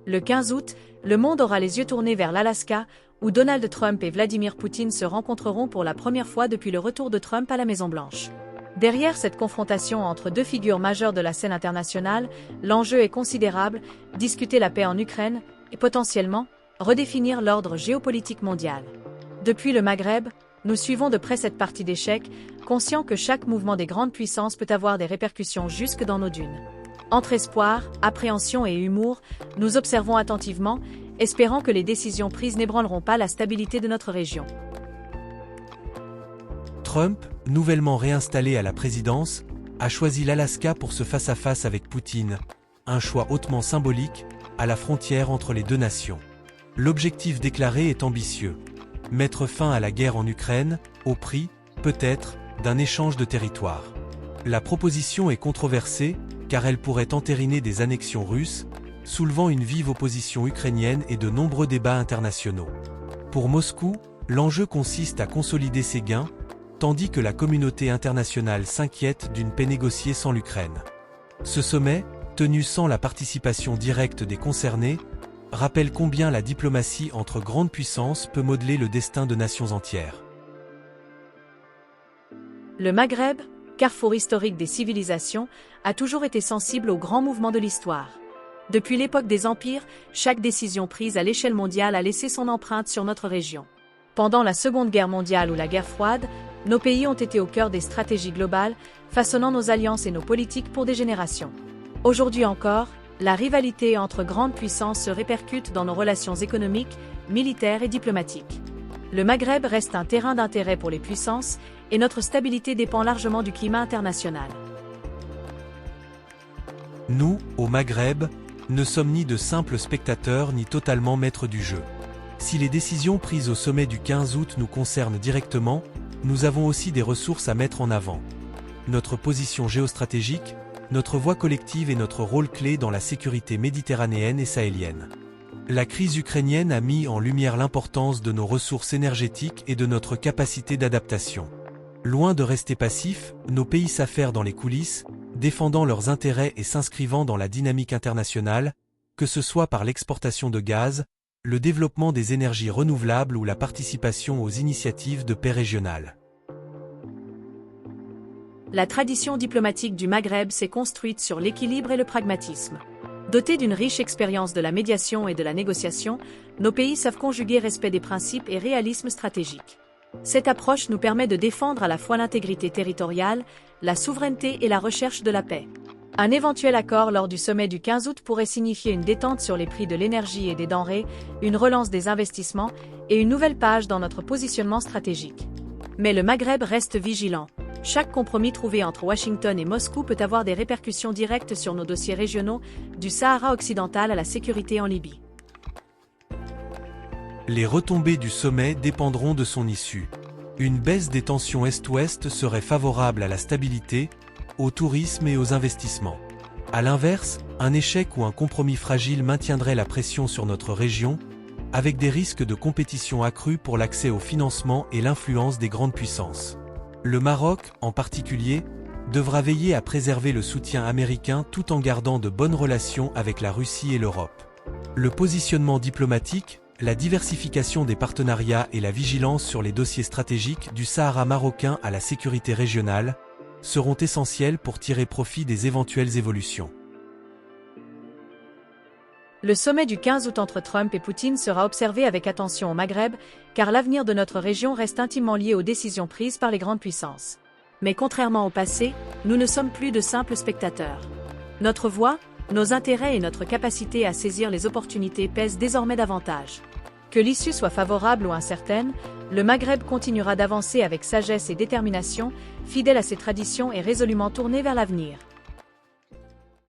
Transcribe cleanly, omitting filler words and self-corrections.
Le 15 août, le monde aura les yeux tournés vers l'Alaska, où Donald Trump et Vladimir Poutine se rencontreront pour la première fois depuis le retour de Trump à la Maison-Blanche. Derrière cette confrontation entre deux figures majeures de la scène internationale, l'enjeu est considérable, discuter la paix en Ukraine et potentiellement redéfinir l'ordre géopolitique mondial. Depuis le Maghreb, nous suivons de près cette partie d'échecs, conscients que chaque mouvement des grandes puissances peut avoir des répercussions jusque dans nos dunes. Entre espoir, appréhension et humour, nous observons attentivement, espérant que les décisions prises n'ébranleront pas la stabilité de notre région. Trump, nouvellement réinstallé à la présidence, a choisi l'Alaska pour ce face-à-face avec Poutine, un choix hautement symbolique, à la frontière entre les deux nations. L'objectif déclaré est ambitieux: mettre fin à la guerre en Ukraine, au prix, peut-être, d'un échange de territoire. La proposition est controversée, car elle pourrait entériner des annexions russes, soulevant une vive opposition ukrainienne et de nombreux débats internationaux. Pour Moscou, l'enjeu consiste à consolider ses gains, tandis que la communauté internationale s'inquiète d'une paix négociée sans l'Ukraine. Ce sommet, tenu sans la participation directe des concernés, rappelle combien la diplomatie entre grandes puissances peut modeler le destin de nations entières. Le Maghreb, carrefour historique des civilisations, a toujours été sensible aux grands mouvements de l'histoire. Depuis l'époque des empires, chaque décision prise à l'échelle mondiale a laissé son empreinte sur notre région. Pendant la Seconde Guerre mondiale ou la guerre froide, nos pays ont été au cœur des stratégies globales, façonnant nos alliances et nos politiques pour des générations. Aujourd'hui encore, la rivalité entre grandes puissances se répercute dans nos relations économiques, militaires et diplomatiques. Le Maghreb reste un terrain d'intérêt pour les puissances, et notre stabilité dépend largement du climat international. Nous, au Maghreb, ne sommes ni de simples spectateurs ni totalement maîtres du jeu. Si les décisions prises au sommet du 15 août nous concernent directement, nous avons aussi des ressources à mettre en avant. Notre position géostratégique, notre voix collective et notre rôle clé dans la sécurité méditerranéenne et sahélienne. La crise ukrainienne a mis en lumière l'importance de nos ressources énergétiques et de notre capacité d'adaptation. Loin de rester passifs, nos pays s'affairent dans les coulisses, défendant leurs intérêts et s'inscrivant dans la dynamique internationale, que ce soit par l'exportation de gaz, le développement des énergies renouvelables ou la participation aux initiatives de paix régionales. La tradition diplomatique du Maghreb s'est construite sur l'équilibre et le pragmatisme. Dotés d'une riche expérience de la médiation et de la négociation, nos pays savent conjuguer respect des principes et réalisme stratégique. Cette approche nous permet de défendre à la fois l'intégrité territoriale, la souveraineté et la recherche de la paix. Un éventuel accord lors du sommet du 15 août pourrait signifier une détente sur les prix de l'énergie et des denrées, une relance des investissements et une nouvelle page dans notre positionnement stratégique. Mais le Maghreb reste vigilant. Chaque compromis trouvé entre Washington et Moscou peut avoir des répercussions directes sur nos dossiers régionaux, du Sahara occidental à la sécurité en Libye. Les retombées du sommet dépendront de son issue. Une baisse des tensions Est-Ouest serait favorable à la stabilité, au tourisme et aux investissements. A l'inverse, un échec ou un compromis fragile maintiendrait la pression sur notre région, avec des risques de compétition accrue pour l'accès au financement et l'influence des grandes puissances. Le Maroc, en particulier, devra veiller à préserver le soutien américain tout en gardant de bonnes relations avec la Russie et l'Europe. Le positionnement diplomatique, la diversification des partenariats et la vigilance sur les dossiers stratégiques du Sahara marocain à la sécurité régionale seront essentiels pour tirer profit des éventuelles évolutions. Le sommet du 15 août entre Trump et Poutine sera observé avec attention au Maghreb, car l'avenir de notre région reste intimement lié aux décisions prises par les grandes puissances. Mais contrairement au passé, nous ne sommes plus de simples spectateurs. Notre voix, nos intérêts et notre capacité à saisir les opportunités pèsent désormais davantage. Que l'issue soit favorable ou incertaine, le Maghreb continuera d'avancer avec sagesse et détermination, fidèle à ses traditions et résolument tourné vers l'avenir.